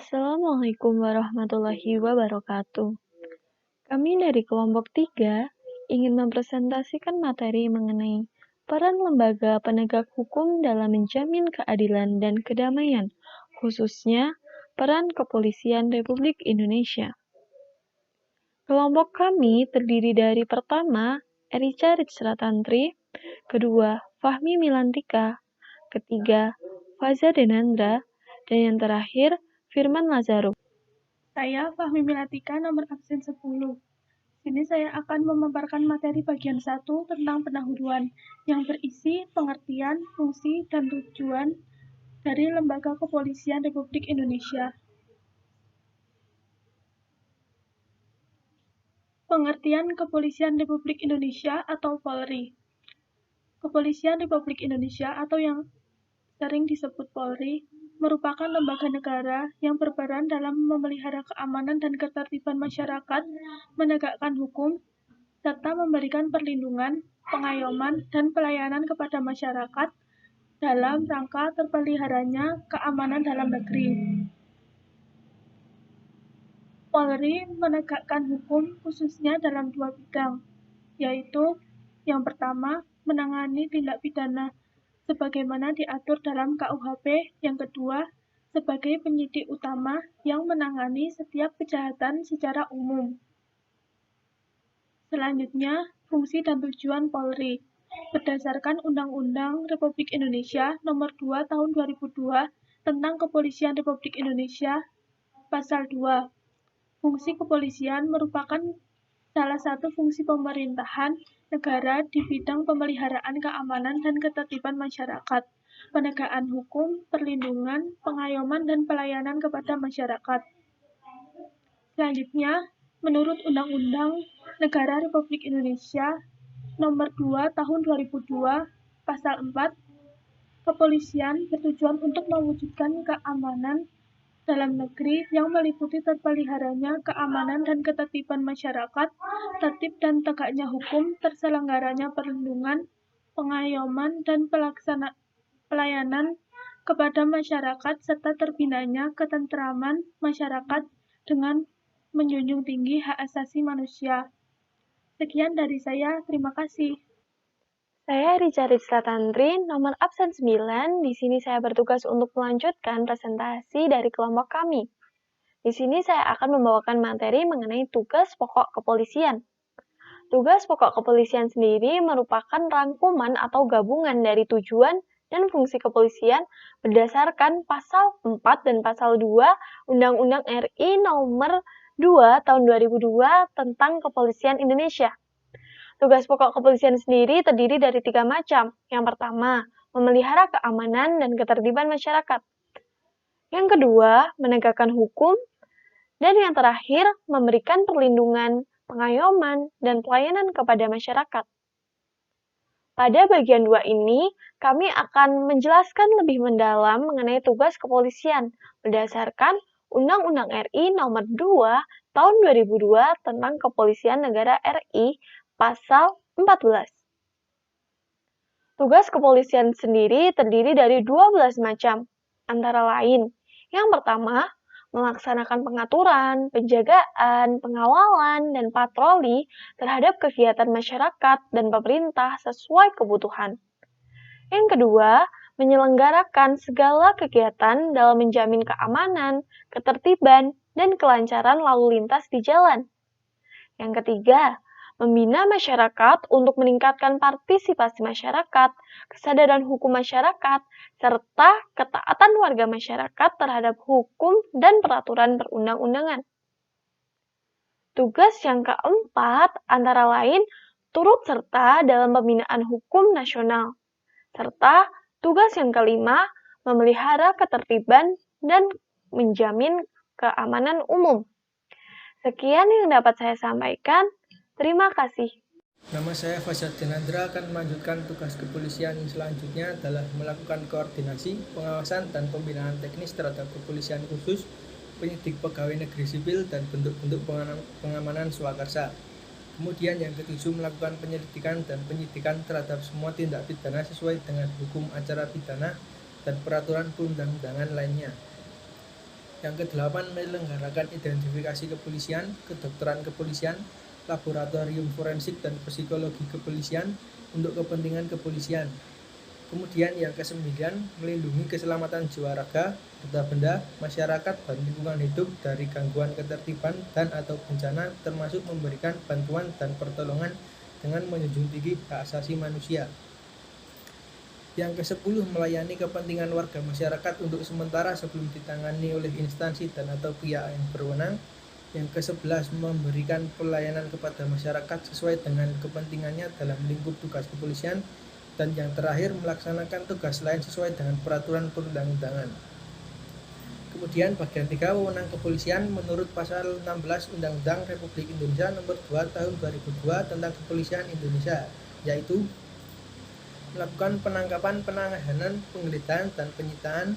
Assalamualaikum warahmatullahi wabarakatuh. Kami dari kelompok 3 ingin mempresentasikan materi mengenai peran lembaga penegak hukum dalam menjamin keadilan dan kedamaian, khususnya peran Kepolisian Republik Indonesia. Kelompok kami terdiri dari pertama, Erica Rizratantri, kedua, Fahmi Milantika, ketiga, Faza Denandra, dan yang terakhir, Firman Lazaruk. Saya Fahmi Milatika, nomor absen 10. Sini saya akan memaparkan materi bagian 1 tentang pendahuluan yang berisi pengertian, fungsi, dan tujuan dari Lembaga Kepolisian Republik Indonesia. Pengertian Kepolisian Republik Indonesia atau Polri. Kepolisian Republik Indonesia atau yang sering disebut Polri merupakan lembaga negara yang berperan dalam memelihara keamanan dan ketertiban masyarakat, menegakkan hukum, serta memberikan perlindungan, pengayoman, dan pelayanan kepada masyarakat dalam rangka terpeliharanya keamanan dalam negeri. Polri menegakkan hukum khususnya dalam 2 bidang, yaitu yang pertama, menangani tindak pidana sebagaimana diatur dalam KUHP, yang kedua, sebagai penyidik utama yang menangani setiap kejahatan secara umum. Selanjutnya, fungsi dan tujuan Polri. Berdasarkan Undang-Undang Republik Indonesia Nomor 2 Tahun 2002 tentang Kepolisian Republik Indonesia, Pasal 2. Fungsi kepolisian merupakan salah satu fungsi pemerintahan negara di bidang pemeliharaan keamanan dan ketertiban masyarakat, penegakan hukum, perlindungan, pengayoman, dan pelayanan kepada masyarakat. Selanjutnya, menurut Undang-Undang Negara Republik Indonesia Nomor 2 Tahun 2002, Pasal 4, kepolisian bertujuan untuk mewujudkan keamanan dalam negeri yang meliputi terpeliharanya keamanan dan ketertiban masyarakat, tertib dan tegaknya hukum, terselenggaranya perlindungan, pengayoman, dan pelayanan kepada masyarakat, serta terbinanya ketentraman masyarakat dengan menjunjung tinggi hak asasi manusia. Sekian dari saya, terima kasih. Saya Rica Rizratantri, nomor absen 9. Di sini saya bertugas untuk melanjutkan presentasi dari kelompok kami. Di sini saya akan membawakan materi mengenai tugas pokok kepolisian. Tugas pokok kepolisian sendiri merupakan rangkuman atau gabungan dari tujuan dan fungsi kepolisian berdasarkan Pasal 4 dan Pasal 2 Undang-Undang RI Nomor 2 Tahun 2002 tentang Kepolisian Indonesia. Tugas pokok kepolisian sendiri terdiri dari 3 macam. Yang pertama, memelihara keamanan dan ketertiban masyarakat. Yang kedua, menegakkan hukum. Dan yang terakhir, memberikan perlindungan, pengayoman, dan pelayanan kepada masyarakat. Pada bagian 2 ini, kami akan menjelaskan lebih mendalam mengenai tugas kepolisian berdasarkan Undang-Undang RI Nomor 2 Tahun 2002 tentang Kepolisian Negara RI Pasal 14. Tugas kepolisian sendiri terdiri dari 12 macam, antara lain, yang pertama, melaksanakan pengaturan, penjagaan, pengawalan, dan patroli terhadap kegiatan masyarakat dan pemerintah sesuai kebutuhan. Yang kedua, menyelenggarakan segala kegiatan dalam menjamin keamanan, ketertiban, dan kelancaran lalu lintas di jalan. Yang ketiga, membina masyarakat untuk meningkatkan partisipasi masyarakat, kesadaran hukum masyarakat, serta ketaatan warga masyarakat terhadap hukum dan peraturan perundang-undangan. Tugas yang keempat antara lain turut serta dalam pembinaan hukum nasional, serta tugas yang kelima memelihara ketertiban dan menjamin keamanan umum. Sekian yang dapat saya sampaikan. Terima kasih. Nama saya Faza Denandra akan melanjutkan tugas kepolisian selanjutnya adalah melakukan koordinasi, pengawasan, dan pembinaan teknis terhadap kepolisian khusus, penyidik pegawai negeri sipil, dan bentuk-bentuk pengamanan swakarsa. Kemudian yang ketujuh, melakukan penyelidikan dan penyidikan terhadap semua tindak pidana sesuai dengan hukum acara pidana dan peraturan perundang-undangan lainnya. Yang kedelapan, menyelenggarakan identifikasi kepolisian, kedokteran kepolisian, laboratorium forensik dan psikologi kepolisian untuk kepentingan kepolisian. Kemudian yang kesembilan, melindungi keselamatan jiwa raga, harta benda, masyarakat, dan lingkungan hidup dari gangguan ketertiban dan atau bencana, termasuk memberikan bantuan dan pertolongan dengan menjunjung tinggi hak asasi manusia. Yang ke-10, melayani kepentingan warga masyarakat untuk sementara sebelum ditangani oleh instansi dan atau pihak yang berwenang. Yang ke-11, memberikan pelayanan kepada masyarakat sesuai dengan kepentingannya dalam lingkup tugas kepolisian. Dan yang terakhir, melaksanakan tugas lain sesuai dengan peraturan perundang-undangan. Kemudian bagian 3, wewenang kepolisian menurut pasal 16 Undang-Undang Republik Indonesia nomor 2 tahun 2002 tentang Kepolisian Indonesia, yaitu melakukan penangkapan, penahanan, penggeledahan, dan penyitaan,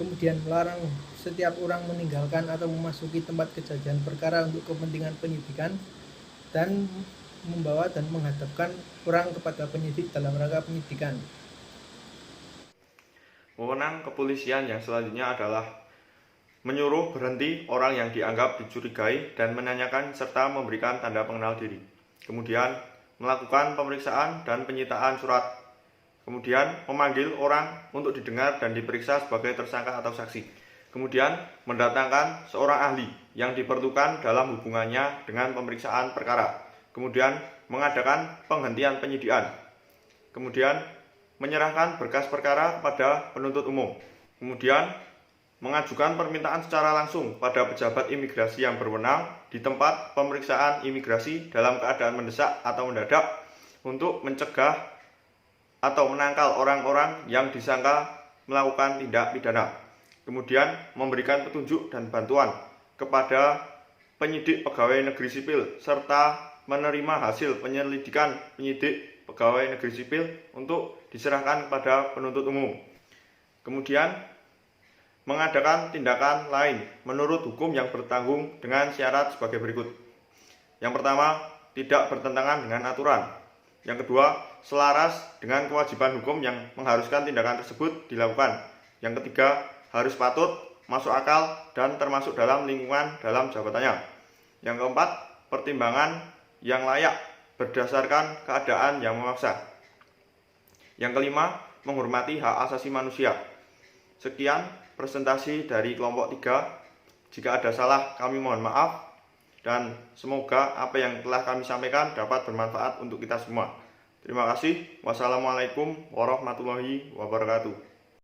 kemudian melarang setiap orang meninggalkan atau memasuki tempat kejadian perkara untuk kepentingan penyidikan, dan membawa dan menghadapkan orang kepada penyidik dalam rangka penyidikan. Wewenang kepolisian yang selanjutnya adalah menyuruh berhenti orang yang dianggap dicurigai dan menanyakan serta memberikan tanda pengenal diri. Kemudian melakukan pemeriksaan dan penyitaan surat. Kemudian memanggil orang untuk didengar dan diperiksa sebagai tersangka atau saksi. Kemudian mendatangkan seorang ahli yang diperlukan dalam hubungannya dengan pemeriksaan perkara. Kemudian mengadakan penghentian penyidikan. Kemudian menyerahkan berkas perkara kepada penuntut umum. Kemudian mengajukan permintaan secara langsung pada pejabat imigrasi yang berwenang di tempat pemeriksaan imigrasi dalam keadaan mendesak atau mendadak untuk mencegah atau menangkal orang-orang yang disangka melakukan tindak pidana. Kemudian memberikan petunjuk dan bantuan kepada penyidik pegawai negeri sipil serta menerima hasil penyelidikan penyidik pegawai negeri sipil untuk diserahkan kepada penuntut umum. Kemudian mengadakan tindakan lain menurut hukum yang bertanggung dengan syarat sebagai berikut. Yang pertama, tidak bertentangan dengan aturan. Yang kedua, selaras dengan kewajiban hukum yang mengharuskan tindakan tersebut dilakukan. Yang ketiga, harus patut, masuk akal, dan termasuk dalam lingkungan dalam jabatannya. Yang keempat, pertimbangan yang layak berdasarkan keadaan yang memaksa. Yang kelima, menghormati hak asasi manusia. Sekian presentasi dari kelompok 3. Jika ada salah, kami mohon maaf. Dan semoga apa yang telah kami sampaikan dapat bermanfaat untuk kita semua. Terima kasih. Wassalamualaikum warahmatullahi wabarakatuh.